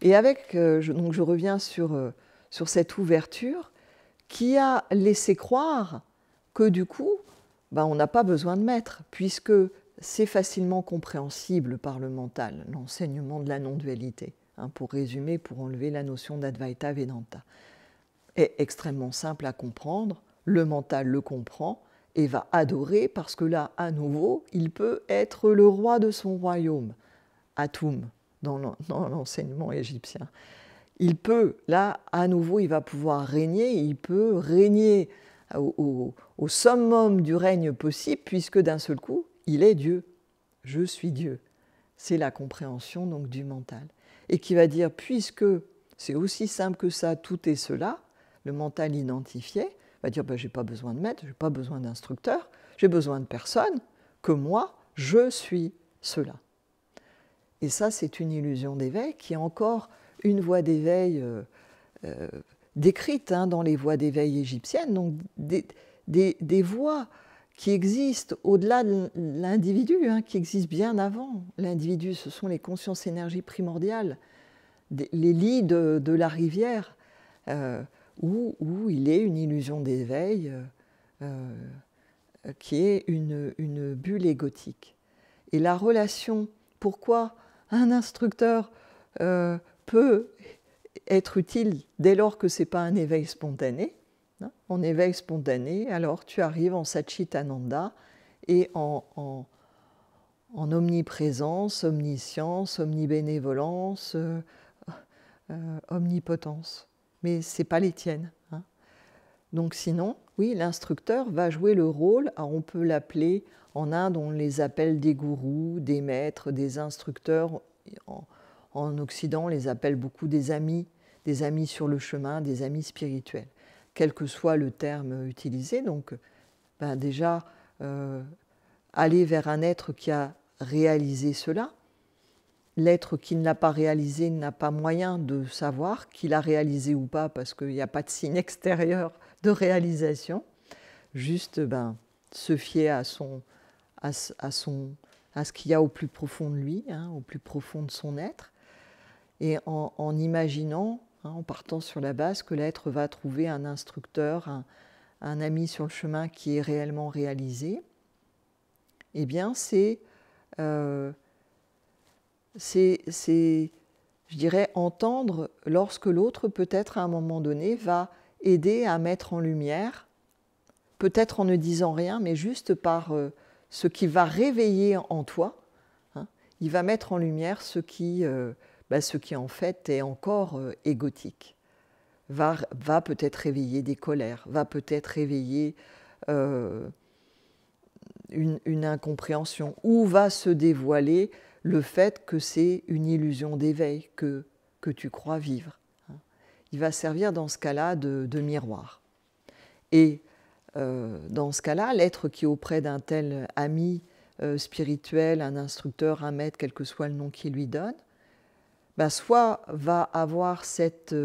Et avec, donc je reviens sur cette ouverture qui a laissé croire que du coup, ben, on n'a pas besoin de maître, puisque c'est facilement compréhensible par le mental, l'enseignement de la non-dualité, hein, pour résumer, pour enlever la notion d'Advaita Vedanta. Est extrêmement simple à comprendre, le mental le comprend et va adorer parce que là, à nouveau, il peut être le roi de son royaume, Atum, dans l'enseignement égyptien. Il peut, là, à nouveau, il va pouvoir régner, il peut régner au summum du règne possible, puisque d'un seul coup, il est Dieu. Je suis Dieu. C'est la compréhension donc du mental. Et qui va dire, puisque c'est aussi simple que ça, tout est cela, le mental identifié, va dire, ben, je n'ai pas besoin de maître, je n'ai pas besoin d'instructeur, j'ai besoin de personne, que moi, je suis cela. Et ça, c'est une illusion d'éveil qui est encore une voie d'éveil décrite dans les voies d'éveil égyptiennes, donc des voies qui existent au-delà de l'individu, qui existent bien avant. L'individu, ce sont les consciences énergies primordiales, les lits de la rivière, où il est une illusion d'éveil qui est une bulle égotique. Et la relation, pourquoi un instructeur peut être utile dès lors que ce n'est pas un éveil spontané. En éveil spontané, alors tu arrives en Satchitananda et en omniprésence, omniscience, omnibénévolence, omnipotence. Mais ce n'est pas les tiennes. Donc sinon, oui, l'instructeur va jouer le rôle, on peut l'appeler, en Inde on les appelle des gourous, des maîtres, des instructeurs. En Occident on les appelle beaucoup des amis sur le chemin, des amis spirituels. Quel que soit le terme utilisé, donc ben déjà aller vers un être qui a réalisé cela. L'être qui ne l'a pas réalisé n'a pas moyen de savoir qu'il a réalisé ou pas, parce qu'il n'y a pas de signe extérieur de réalisation. Juste se fier à ce qu'il y a au plus profond de lui, au plus profond de son être, et en imaginant, en partant sur la base, que l'être va trouver un instructeur, un ami sur le chemin qui est réellement réalisé, eh bien c'est je dirais, entendre lorsque l'autre, peut-être à un moment donné, va aider à mettre en lumière, peut-être en ne disant rien, mais juste par ce qui va réveiller en toi, il va mettre en lumière ce qui en fait est encore égotique, va peut-être réveiller des colères, va peut-être réveiller une incompréhension, ou va se dévoiler le fait que c'est une illusion d'éveil que tu crois vivre. Il va servir dans ce cas-là de miroir. Et dans ce cas-là, l'être qui est auprès d'un tel ami spirituel, un instructeur, un maître, quel que soit le nom qu'il lui donne, soit va avoir cette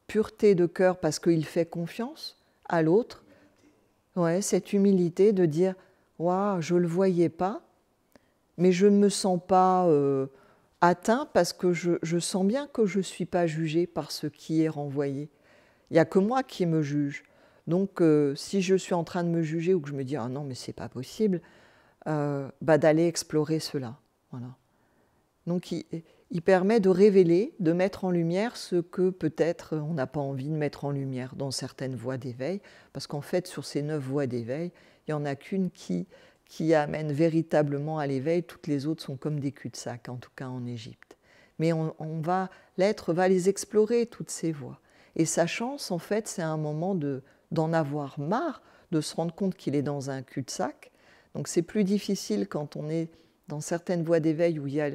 pureté de cœur parce qu'il fait confiance à l'autre, cette humilité de dire « Waouh, je ne le voyais pas, mais je ne me sens pas atteint parce que je sens bien que je ne suis pas jugé par ce qui est renvoyé. Il n'y a que moi qui me juge. Donc, si je suis en train de me juger ou que je me dis « Ah non, mais ce n'est pas possible », d'aller explorer cela. Voilà. Donc, il permet de révéler, de mettre en lumière ce que peut-être on n'a pas envie de mettre en lumière dans certaines voies d'éveil, parce qu'en fait, sur ces 9 voies d'éveil, il n'y en a qu'une qui amène véritablement à l'éveil. Toutes les autres sont comme des cul-de-sac, en tout cas en Égypte. Mais l'être va les explorer, toutes ces voies. Et sa chance, en fait, c'est un moment d'en avoir marre, de se rendre compte qu'il est dans un cul-de-sac. Donc c'est plus difficile quand on est dans certaines voies d'éveil où il y a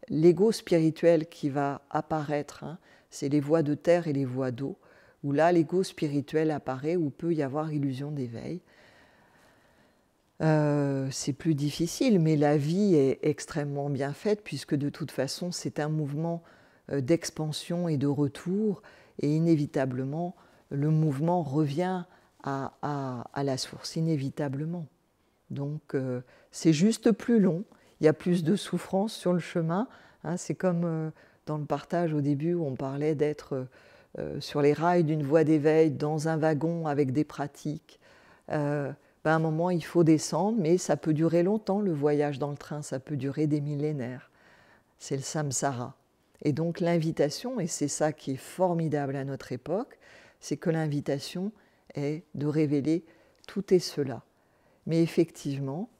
l'ego spirituel qui va apparaître. C'est les voies de terre et les voies d'eau, où là, l'ego spirituel apparaît, où peut y avoir illusion d'éveil. C'est plus difficile, mais la vie est extrêmement bien faite, puisque de toute façon, c'est un mouvement d'expansion et de retour, et inévitablement, le mouvement revient à la source, inévitablement. Donc, c'est juste plus long, il y a plus de souffrance sur le chemin, Hein, c'est comme dans le partage au début où on parlait d'être sur les rails d'une voie d'éveil, dans un wagon avec des pratiques. À un moment, il faut descendre, mais ça peut durer longtemps, le voyage dans le train, ça peut durer des millénaires. C'est le samsara. Et donc l'invitation, et c'est ça qui est formidable à notre époque, c'est que l'invitation est de révéler tout est cela. Mais effectivement,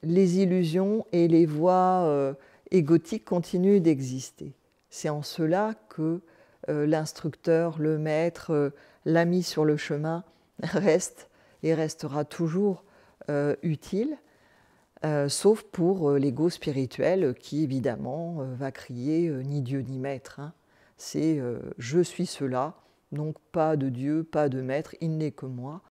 les illusions et les voies égotiques continuent d'exister. C'est en cela que l'instructeur, le maître, l'ami sur le chemin reste et restera toujours utile, sauf pour l'ego spirituel qui évidemment va crier ni Dieu ni maître. Hein. C'est je suis cela, donc pas de Dieu, pas de maître, il n'est que moi.